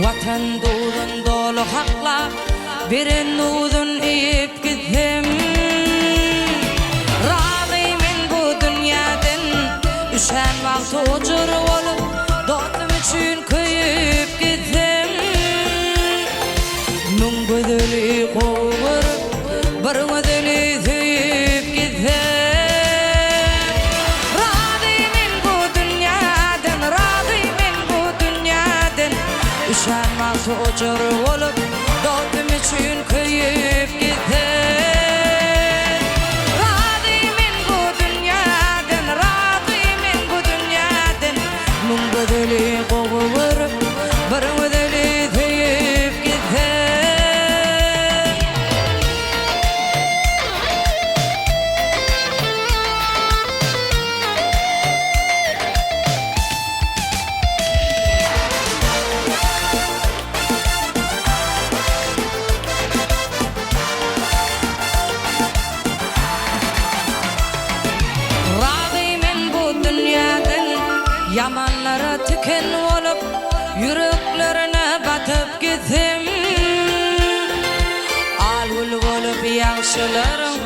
Vatan doğdun dolu hakla birin udun iyip gittim. Razıyım bu dünyadan üşen vakti ucur olup dostum için köyüp gittim. Nun güdülü kovurup bir güdülü tüyüp gittim. Üşenmez ucur olup dostum için köyüp gittim. Razıyım bu dünyadan, razıyım bu dünyadan. Nun güdülü kovurup bir güdülü tüyüp gittim. Yamanlara tüken olup yüreklerine batıp gittim. Algül olup yaşlıların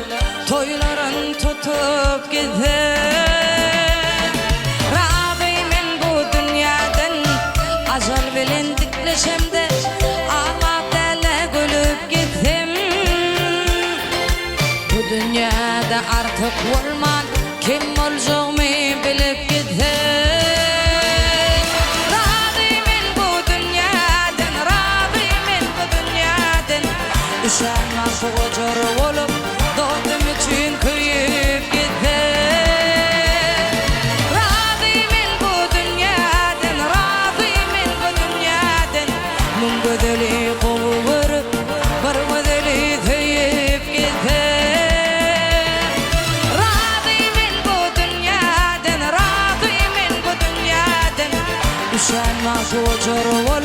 toyların tutup gittim. Razıyım bu dünyadan azal bilen dikleşimde ağlap dele gülüp gittim. Bu dünyada artık olman kim olacağımı bilip gittim. Üşenmez ucur olup dostum için köyüp gittim. Razıyım bu dünyadan, razıyım bu dünyadan. Nun güdülü kovurup bir güdülü tüyüp gittim. Razıyım bu dünyadan, razıyım bu dünyadan. Üşenmez ucur olup